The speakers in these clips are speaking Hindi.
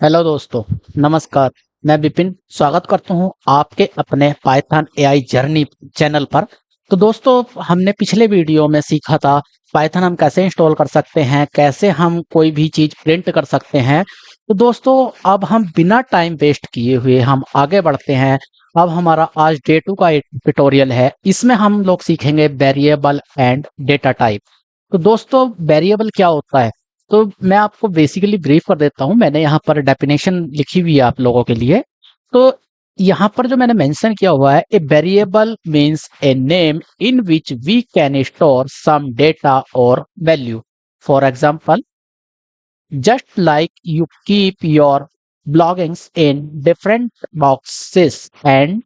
हेलो दोस्तों, नमस्कार। मैं विपिन स्वागत करता हूं आपके अपने पाइथन एआई जर्नी चैनल पर। तो दोस्तों, हमने पिछले वीडियो में सीखा था पाइथन हम कैसे इंस्टॉल कर सकते हैं, कैसे हम कोई भी चीज प्रिंट कर सकते हैं। तो दोस्तों, अब हम बिना टाइम वेस्ट किए हुए हम आगे बढ़ते हैं। अब हमारा आज डे 2 का एक ट्यूटोरियल है। इसमें हम लोग सीखेंगे वेरिएबल एंड डेटा टाइप। तो दोस्तों, वेरिएबल क्या होता है? तो मैं आपको बेसिकली ब्रीफ कर देता हूँ। मैंने यहाँ पर डेफिनेशन लिखी हुई है आप लोगों के लिए। तो यहाँ पर जो मैंने मेंशन किया हुआ है, a variable means a name in which we can store some data और value. For example, just like you keep your belongings in different boxes and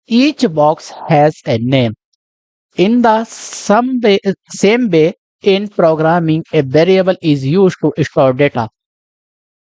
each box has a name. In the same way, in programming, a variable is used to store data.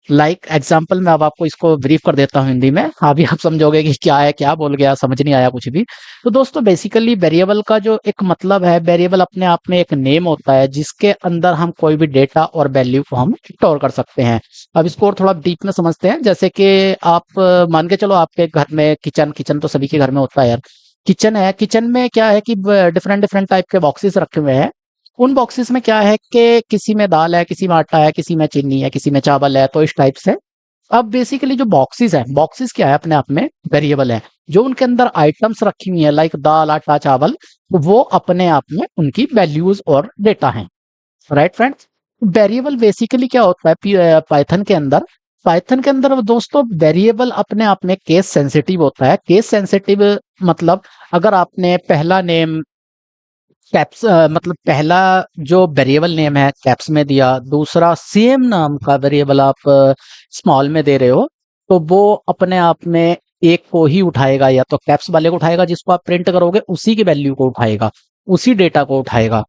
Like example मैं अब आपको इसको ब्रीफ कर देता हूँ हिंदी में। अभी आप समझोगे कि क्या है, क्या बोल गया, समझ नहीं आया कुछ भी। तो दोस्तों, बेसिकली वेरिएबल का जो एक मतलब है, वेरिएबल अपने आप में एक नेम होता है जिसके अंदर हम कोई भी डेटा और वैल्यू को हम स्टोर कर सकते हैं। अब इसको और थोड़ा डीप में समझते हैं। जैसे कि आप मान के चलो, आपके घर में किचन किचन तो सभी के घर में होता है यार। किचन है, किचन में क्या है कि डिफरेंट डिफरेंट टाइप के बॉक्सेस रखे हुए हैं। उन बॉक्सेस में क्या है कि किसी में दाल है, किसी में आटा है, किसी में चीनी है, किसी में चावल है, तो इस टाइप से। अब बेसिकली जो बॉक्सेस है, बॉक्सेस क्या है, अपने आप में वेरिएबल है। जो उनके अंदर आइटम्स रखी हुई है लाइक दाल, आटा, चावल, वो अपने आप में उनकी वैल्यूज और डेटा हैं। Right friends? वेरिएबल बेसिकली क्या होता है पाइथन के अंदर? पाइथन के अंदर दोस्तों, वेरिएबल अपने आप में केस सेंसिटिव होता है। केस सेंसिटिव मतलब, अगर आपने पहला नेम कैप्स मतलब पहला जो वेरिएबल नेम है कैप्स में दिया, दूसरा सेम नाम का वेरिएबल आप स्मॉल में दे रहे हो, तो वो अपने आप में एक को ही उठाएगा, या तो कैप्स वाले को उठाएगा जिसको आप प्रिंट करोगे, उसी की वैल्यू को उठाएगा, उसी डेटा को उठाएगा।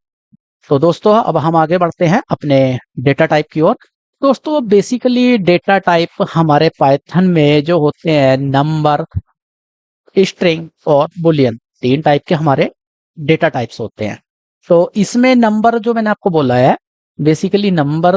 तो दोस्तों, अब हम आगे बढ़ते हैं अपने डेटा टाइप की ओर। दोस्तों, बेसिकली डेटा टाइप हमारे पाइथन में जो होते हैं, नंबर, स्ट्रिंग और बुलियन, तीन टाइप के हमारे डेटा टाइप्स होते हैं। तो इसमें नंबर जो मैंने आपको बोला है, बेसिकली नंबर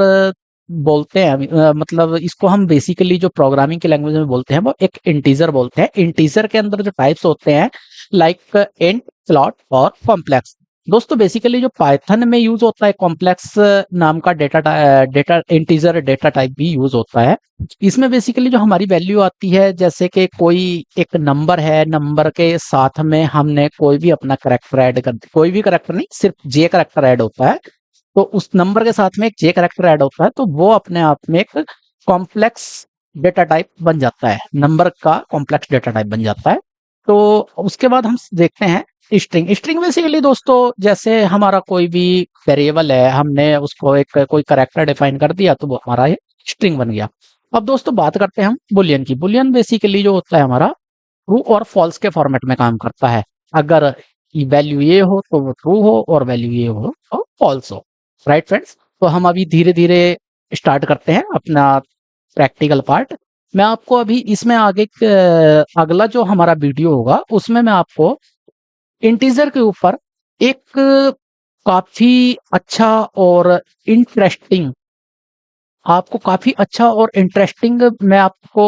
बोलते हैं, मतलब इसको हम बेसिकली जो प्रोग्रामिंग की लैंग्वेज में बोलते हैं वो एक इंटीजर बोलते हैं। इंटीजर के अंदर जो टाइप्स होते हैं लाइक इंट, फ्लोट और कॉम्प्लेक्स। दोस्तों, बेसिकली जो पाइथन में यूज होता है कॉम्प्लेक्स नाम का डेटा इंटीजर डेटा टाइप भी यूज होता है। इसमें बेसिकली जो हमारी वैल्यू आती है, जैसे कि कोई एक नंबर है, नंबर के साथ में हमने कोई भी अपना करेक्टर ऐड कर, कोई भी करेक्टर नहीं, सिर्फ जे करेक्टर ऐड होता है। तो उस नंबर के साथ में एक जे करेक्टर ऐड होता है, तो वो अपने आप में एक कॉम्प्लेक्स डेटा टाइप बन जाता है, नंबर का कॉम्प्लेक्स डेटा टाइप बन जाता है। तो उसके बाद हम देखते हैं स्ट्रिंग। स्ट्रिंग बेसिकली दोस्तों, जैसे हमारा कोई भी वेरिएबल है, हमने उसको एक कोई करेक्टर डिफाइन कर दिया, तो वो हमारा ये स्ट्रिंग बन गया। अब दोस्तों, बात करते हैं हम बुलियन की। बुलियन बेसिकली जो होता है हमारा, ट्रू और फॉल्स के फॉर्मेट में काम करता है। अगर वैल्यू ये हो तो वो ट्रू हो, और वैल्यू ये हो तो फॉल्स हो। Right friends? तो हम अभी धीरे धीरे स्टार्ट करते हैं अपना प्रैक्टिकल पार्ट। मैं आपको अभी इसमें आगे अगला जो हमारा वीडियो होगा, उसमें मैं आपको इंटीजर के ऊपर एक काफी अच्छा और इंटरेस्टिंग, आपको काफी अच्छा और इंटरेस्टिंग मैं आपको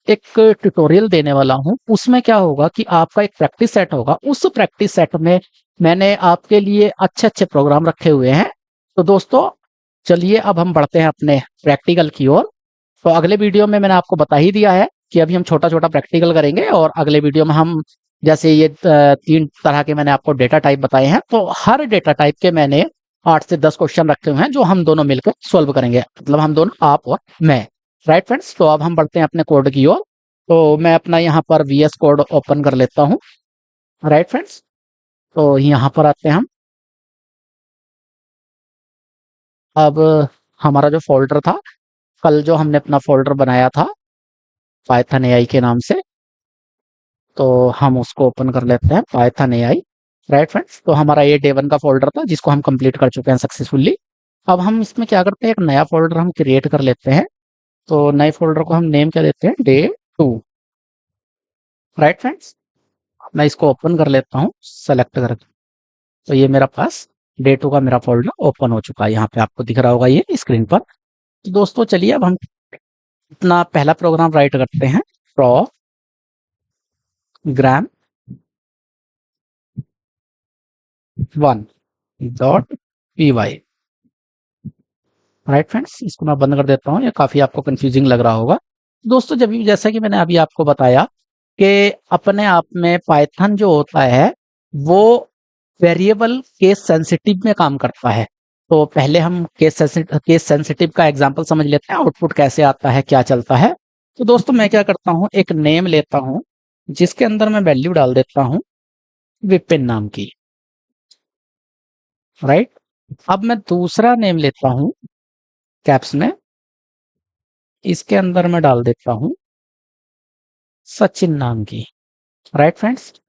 एक ट्यूटोरियल देने वाला हूं। उसमें क्या होगा कि आपका एक प्रैक्टिस सेट होगा। उस प्रैक्टिस सेट में मैंने आपके लिए अच्छे अच्छे प्रोग्राम रखे हुए हैं। तो दोस्तों, चलिए अब हम बढ़ते हैं अपने प्रैक्टिकल की ओर। तो अगले वीडियो में मैंने आपको बता ही दिया है कि अभी हम छोटा छोटा प्रैक्टिकल करेंगे, और अगले वीडियो में हम, जैसे ये तीन तरह के मैंने आपको डेटा टाइप बताए हैं, तो हर डेटा टाइप के मैंने 8 से 10 क्वेश्चन रखे हुए हैं जो हम दोनों मिलकर सॉल्व करेंगे, मतलब हम दोनों, आप और मैं। Right friends? तो अब हम बढ़ते हैं अपने कोड की ओर। तो मैं अपना यहाँ पर वीएस कोड ओपन कर लेता हूँ। Right friends? तो यहाँ पर आते हैं हम। अब हमारा जो फोल्डर था, कल जो हमने अपना फोल्डर बनाया था पाइथन एआई के नाम से, तो हम उसको ओपन कर लेते हैं, पाइथन एआई। Right friends? तो हमारा ये डे 1 का फोल्डर था जिसको हम कंप्लीट कर चुके हैं सक्सेसफुली। अब हम इसमें क्या करते हैं, एक नया फोल्डर हम क्रिएट कर लेते हैं। तो नए फोल्डर को हम नेम क्या देते हैं, डे 2। Right friends? मैं इसको ओपन कर लेता हूँ सेलेक्ट करके। तो ये मेरा पास डे 2 का मेरा फोल्डर ओपन हो चुका है, यहाँ पे आपको दिख रहा होगा ये स्क्रीन पर। तो दोस्तों, चलिए अब हम अपना पहला प्रोग्राम राइट करते हैं, प्रोग्राम 1.py। राइट फ्रेंड्स, इसको मैं बंद कर देता हूँ, ये काफी आपको कंफ्यूजिंग लग रहा होगा। दोस्तों जब जैसा कि मैंने अभी आपको बताया कि अपने आप में पाइथन जो होता है वो वेरिएबल केस सेंसिटिव में काम करता है। तो पहले हम केस सेंसिटिव का एग्जांपल समझ लेते हैं, आउटपुट कैसे आता है, क्या चलता है। तो दोस्तों मैं क्या करता हूँ, एक नेम लेता हूँ जिसके अंदर मैं वैल्यू डाल देता हूँ विपिन नाम की। राइट, अब मैं दूसरा नेम लेता हूँ कैप्स में, इसके अंदर मैं डाल देता हूँ सचिन नाम की। राइट फ्रेंड्स,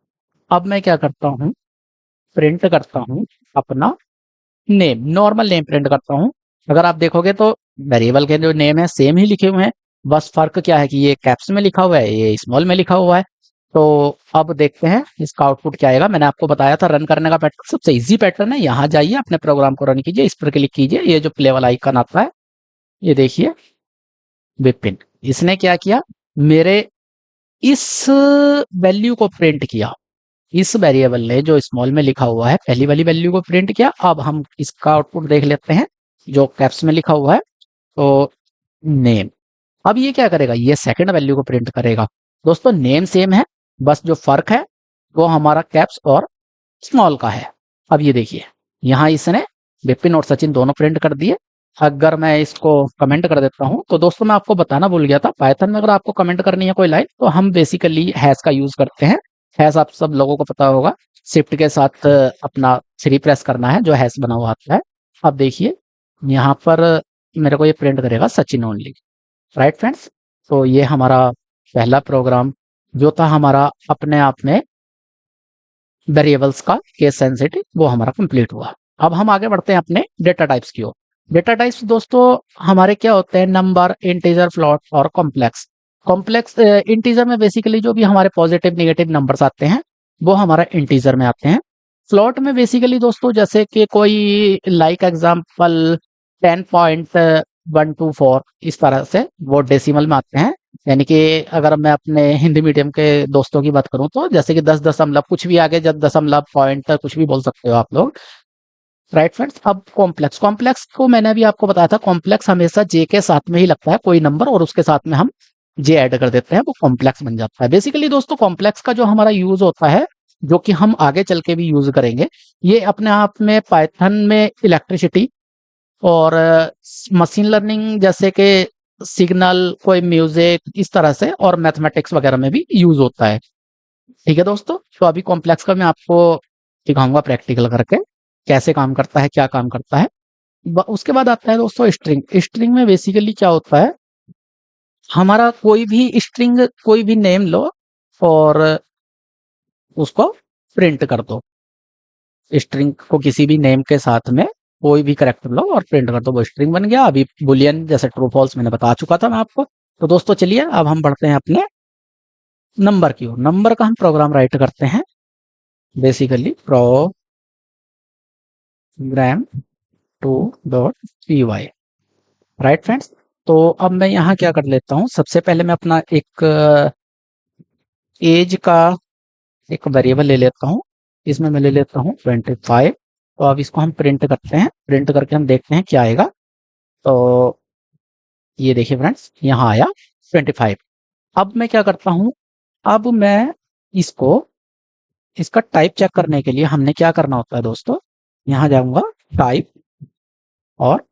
अब मैं क्या करता हूँ, प्रिंट करता हूँ अपना नेम, नॉर्मल नेम प्रिंट करता हूँ। अगर आप देखोगे तो वेरिएबल के जो नेम है सेम ही लिखे हुए हैं, बस फर्क क्या है कि ये कैप्स में लिखा हुआ है, ये स्मॉल में लिखा हुआ है। तो अब देखते हैं इसका आउटपुट क्या आएगा। मैंने आपको बताया था रन करने का पैटर्न सबसे इजी पैटर्न है। यहाँ जाइए, अपने प्रोग्राम को रन कीजिए, इस पर क्लिक कीजिए, ये जो प्ले वाला आइकन आता है ये देखिए विपिन। इसने क्या किया, मेरे इस वैल्यू को प्रिंट किया, इस वेरिएबल ने जो स्मॉल में लिखा हुआ है पहली वाली वैल्यू को प्रिंट किया। अब हम इसका आउटपुट देख लेते हैं जो कैप्स में लिखा हुआ है, तो नेम। अब ये क्या करेगा, ये सेकंड वैल्यू को प्रिंट करेगा। दोस्तों नेम सेम है, बस जो फर्क है वो हमारा कैप्स और स्मॉल का है। अब ये देखिए यहाँ इसने विपिन और सचिन दोनों प्रिंट कर दिए। अगर मैं इसको कमेंट कर देता हूँ, तो दोस्तों मैं आपको बताना भूल गया था, पाइथन में अगर आपको कमेंट करनी है कोई लाइन तो हम बेसिकली हैश का यूज करते हैं। हैश आप सब लोगों को पता होगा, शिफ्ट के साथ अपना 3 प्रेस करना है, जो हैश बना हुआ आता है। अब देखिए यहाँ पर मेरे को ये प्रिंट करेगा सचिन ओनली। राइट फ्रेंड्स, तो ये हमारा पहला प्रोग्राम जो था हमारा अपने आप में वेरिएबल्स का केस सेंसिटिव, वो हमारा कंप्लीट हुआ। अब हम आगे बढ़ते हैं अपने डेटा टाइप्स की ओर। डेटा टाइप्स दोस्तों हमारे क्या होते हैं, नंबर, इंटीजर, फ्लोट और कॉम्प्लेक्स। कॉम्प्लेक्स इंटीजर में बेसिकली जो भी हमारे पॉजिटिव नेगेटिव नंबर्स आते हैं वो हमारा इंटीजर में आते हैं। फ्लोट में बेसिकली दोस्तों जैसे कि कोई लाइक एग्जांपल 10.124 इस तरह से वो डेसिमल में आते हैं। यानी कि अगर मैं अपने हिंदी मीडियम के दोस्तों की बात करूं तो जैसे कि 10 दशमलव कुछ भी आगे, जब दशमलव पॉइंट कुछ भी बोल सकते हो आप लोग। राइट फ्रेंड्स, अब कॉम्प्लेक्स, कॉम्प्लेक्स को मैंने अभी आपको बताया था, कॉम्प्लेक्स हमेशा जे के साथ में ही लगता है, कोई नंबर और उसके साथ में हम जे ऐड कर देते हैं, वो कॉम्प्लेक्स बन जाता है। बेसिकली दोस्तों कॉम्प्लेक्स का जो हमारा यूज होता है, जो कि हम आगे चल के भी यूज करेंगे, ये अपने आप में पाइथन में इलेक्ट्रिसिटी और मशीन लर्निंग जैसे कि सिग्नल, कोई म्यूजिक, इस तरह से, और मैथमेटिक्स वगैरह में भी यूज होता है। ठीक है दोस्तों, तो अभी कॉम्प्लेक्स का मैं आपको दिखाऊंगा प्रैक्टिकल करके कैसे काम करता है, क्या काम करता है। उसके बाद आता है दोस्तों स्ट्रिंग। स्ट्रिंग में बेसिकली क्या होता है, हमारा कोई भी स्ट्रिंग, कोई भी नेम लो और उसको प्रिंट कर दो। स्ट्रिंग को किसी भी नेम के साथ में कोई भी करेक्टर लो और प्रिंट कर दो, वो स्ट्रिंग बन गया। अभी बुलियन जैसे ट्रू फॉल्स मैंने बता चुका था मैं आपको। तो दोस्तों चलिए अब हम बढ़ते हैं अपने नंबर की ओर। नंबर का हम प्रोग्राम राइट करते हैं, basically programme 2.py। Right friends, तो अब मैं यहाँ क्या कर लेता हूँ, सबसे पहले मैं अपना एक एज का एक वेरिएबल ले लेता हूँ। इसमें मैं ले लेता हूँ 25। तो अब इसको हम प्रिंट करते हैं, प्रिंट करके हम देखते हैं क्या आएगा। तो ये देखिए फ्रेंड्स, यहाँ आया 25। अब मैं क्या करता हूँ, अब मैं इसको, इसका टाइप चेक करने के लिए हमने क्या करना होता है दोस्तों, यहाँ जाऊंगा टाइप और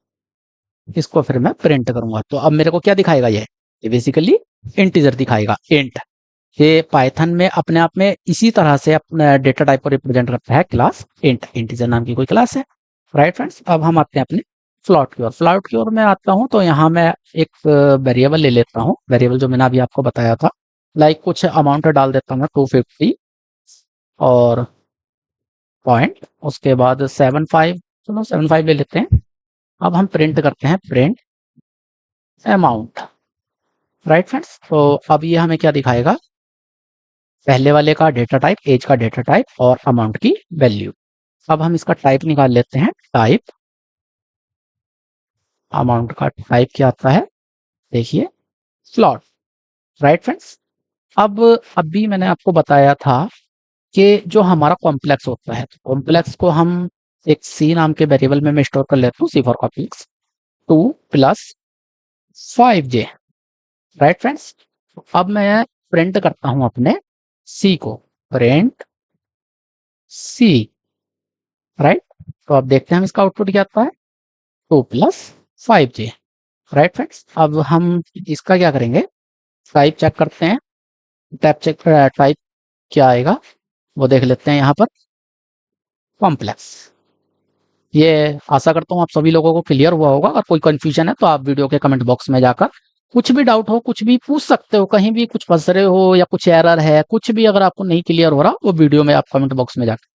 इसको फिर मैं प्रिंट करूंगा। तो अब मेरे को क्या दिखाएगा, ये बेसिकली इंटीजर दिखाएगा, इंट। ये पाइथन में अपने आप में इसी तरह से अपने डेटा टाइप को रिप्रेजेंट करता है, क्लास इंट, इंटीजर नाम की कोई क्लास है। राइट फ्रेंड्स, अब हम आते हैं अपने फ्लोट की ओर। फ्लोट की ओर मैं आता हूँ, तो यहाँ मैं एक वेरिएबल ले लेता हूँ, वेरिएबल जो मैंने अभी आपको बताया था, लाइक कुछ अमाउंट डाल देता हूँ मैं 250 और पॉइंट, उसके बाद 75, चलो 75 ले लेते हैं। अब हम प्रिंट करते हैं, प्रिंट अमाउंट। राइट फ्रेंड्स, तो अब ये हमें क्या दिखाएगा, पहले वाले का डेटा टाइप, एज का डेटा टाइप और अमाउंट की वैल्यू। अब हम इसका टाइप निकाल लेते हैं, टाइप, अमाउंट का टाइप क्या आता है देखिए फ्लॉट, राइट फ्रेंड्स। अब अभी मैंने आपको बताया था कि जो हमारा कॉम्प्लेक्स होता है, तो कॉम्प्लेक्स को हम एक सी नाम के वेरिएबल में मैं स्टोर कर लेता हूँ, C for complex 2 plus 5j, right friends. अब मैं प्रिंट करता हूं अपने सी को, प्रिंट सी, राइट। तो अब देखते हैं हम इसका आउटपुट क्या आता है, 2 प्लस 5j, राइट फ्रेंड्स। अब हम इसका क्या करेंगे, टाइप चेक करते हैं, टाइप क्या आएगा वो देख लेते हैं यहाँ पर, कॉम्प्लेक्स। ये आशा करता हूँ आप सभी लोगों को क्लियर हुआ होगा। अगर कोई कंफ्यूजन है तो आप वीडियो के कमेंट बॉक्स में जाकर कुछ भी डाउट हो, कुछ भी पूछ सकते हो, कहीं भी कुछ फंस रहे हो या कुछ एरर है, कुछ भी अगर आपको नहीं क्लियर हो रहा वो वीडियो में आप कमेंट बॉक्स में जाकर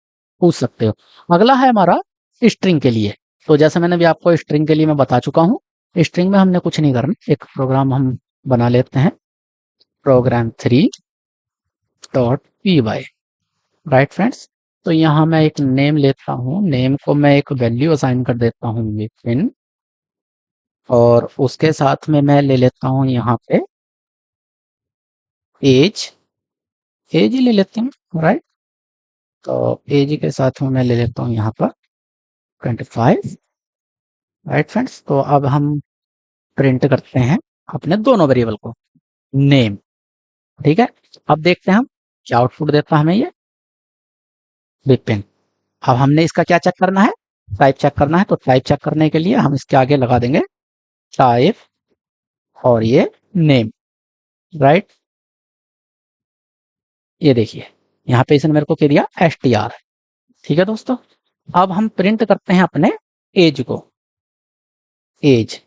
पूछ सकते हो। अगला है हमारा स्ट्रिंग के लिए। तो जैसे मैंने भी आपको स्ट्रिंग के लिए मैं बता चुका हूँ, स्ट्रिंग में हमने कुछ नहीं करना, एक प्रोग्राम हम बना लेते हैं, प्रोग्राम 3.py, राइट फ्रेंड्स। तो यहाँ मैं एक नेम लेता हूँ, नेम को मैं एक वैल्यू असाइन कर देता हूँ विपिन, और उसके साथ में मैं ले लेता हूँ यहाँ पे एज, एज ही ले लेते हैं, राइट। तो एज के साथ में मैं ले लेता हूँ यहाँ पर 25, राइट फ्रेंड्स। तो अब हम प्रिंट करते हैं अपने दोनों वेरिएबल को, नेम, ठीक है। अब देखते हैं हम क्या आउटपुट देता है हमें ये विपिन। अब हमने इसका क्या चेक करना है, टाइप चेक करना है। तो टाइप चेक करने के लिए हम इसके आगे लगा देंगे टाइप और ये नेम, राइट। ये देखिए यहाँ पे इसने मेरे को क्या दिया, str, ठीक है दोस्तों। अब हम प्रिंट करते हैं अपने एज को, एज,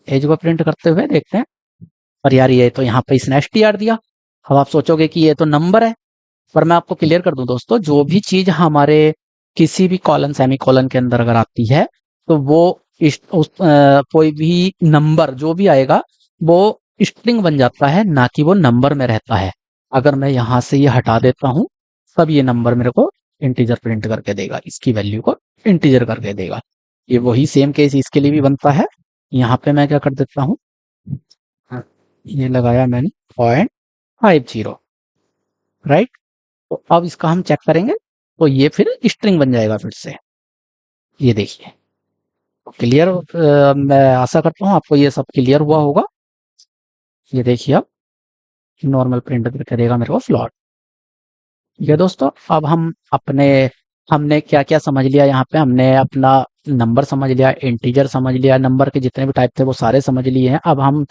एज को प्रिंट करते हुए देखते हैं, और यार ये तो यहाँ पे इसने str दिया। अब आप सोचोगे कि ये तो नंबर है, पर मैं आपको क्लियर कर दूं दोस्तों, जो भी चीज हमारे किसी भी कॉलन सेमी कॉलन के अंदर अगर आती है तो वो कोई भी नंबर जो भी आएगा वो स्ट्रिंग बन जाता है, ना कि वो नंबर में रहता है। अगर मैं यहाँ से ये हटा देता हूँ तब ये नंबर मेरे को इंटीजर प्रिंट करके देगा, इसकी वैल्यू को इंटीजर करके देगा। ये वही सेम केस इसके लिए भी बनता है। यहाँ पे मैं क्या कर देता हूँ, ये लगाया मैंने 0.50, राइट। तो अब इसका हम चेक करेंगे तो ये फिर स्ट्रिंग बन जाएगा फिर से, ये देखिए क्लियर। मैं आशा करता हूँ आपको ये सब क्लियर हुआ होगा। ये देखिए अब नॉर्मल प्रिंट करके देगा मेरे को फ्लॉट। ये दोस्तों अब हम अपने, हमने क्या क्या समझ लिया, यहाँ पे हमने अपना नंबर समझ लिया, इंटीजर समझ लिया, नंबर के जितने भी टाइप थे वो सारे समझ लिए हैं। अब हम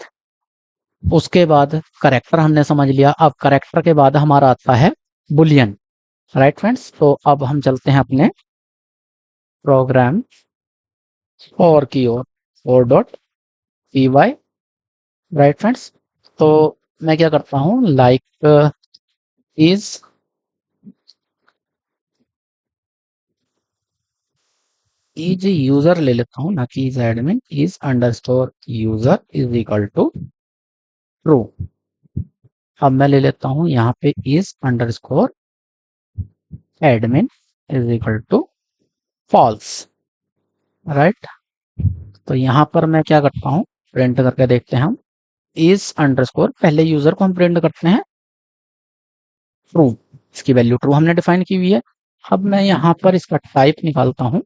उसके बाद करेक्टर हमने समझ लिया। अब करेक्टर के बाद हमारा आता है बुलियन, राइट फ्रेंड्स। तो अब हम चलते हैं अपने प्रोग्राम और की ओर, और dot P Y, right friends. तो मैं क्या करता हूँ, लाइक इज इज यूजर ले लेता हूँ, ना कि is admin, is underscore user is equal to true. अब मैं ले लेता हूँ यहाँ पे is underscore admin is equal to false, right. तो यहाँ पर मैं क्या करता हूँ, प्रिंट करके देखते हैं हम, इज अंडरस्कोर, पहले यूजर को हम प्रिंट करते हैं ट्रू, इसकी वैल्यू ट्रू हमने डिफाइन की हुई है। अब मैं यहाँ पर इसका टाइप निकालता हूँ,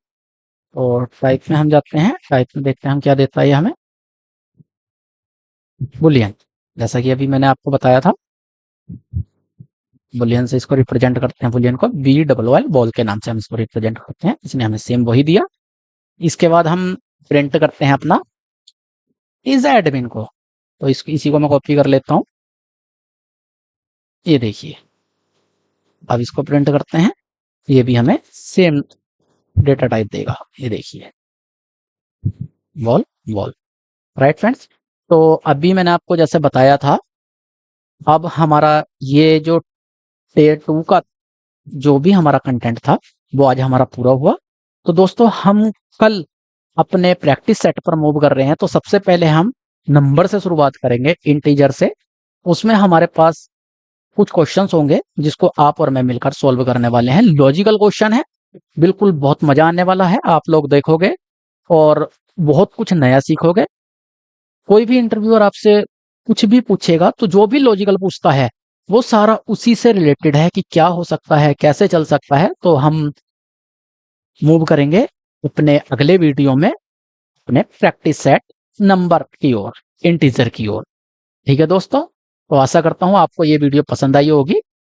और टाइप में हम जाते हैं, टाइप में देखते हैं हम क्या देता है ये हमें, बुलियन, जैसा कि अभी मैंने आपको बताया था। बुलियन से इसको रिप्रेजेंट करते हैं, बुलियन को बी डबल वाई बॉल के नाम से हम इसको रिप्रेजेंट करते हैं, इसने हमें सेम वही दिया। इसके बाद हम प्रिंट करते हैं अपना इज एडमिन को, तो इसी को मैं कॉपी कर लेता हूँ, ये देखिए। अब इसको प्रिंट करते हैं, ये भी हमें सेम डेटा टाइप देगा, ये देखिए बॉल बॉल, राइट फ्रेंड्स। तो अभी मैंने आपको जैसे बताया था, अब हमारा ये जो टेयर 2 का जो भी हमारा कंटेंट था वो आज हमारा पूरा हुआ। तो दोस्तों हम कल अपने प्रैक्टिस सेट पर मूव कर रहे हैं। तो सबसे पहले हम नंबर से शुरुआत करेंगे, इंटीजर से। उसमें हमारे पास कुछ क्वेश्चंस होंगे जिसको आप और मैं मिलकर सॉल्व करने वाले हैं। लॉजिकल क्वेश्चन है, बिल्कुल बहुत मजा आने वाला है, आप लोग देखोगे और बहुत कुछ नया सीखोगे। कोई भी इंटरव्यूअर आपसे कुछ भी पूछेगा तो जो भी लॉजिकल पूछता है वो सारा उसी से रिलेटेड है कि क्या हो सकता है, कैसे चल सकता है। तो हम मूव करेंगे अपने अगले वीडियो में अपने प्रैक्टिस सेट नंबर की ओर, इंटीजर की ओर। ठीक है दोस्तों, तो आशा करता हूं आपको ये वीडियो पसंद आई होगी।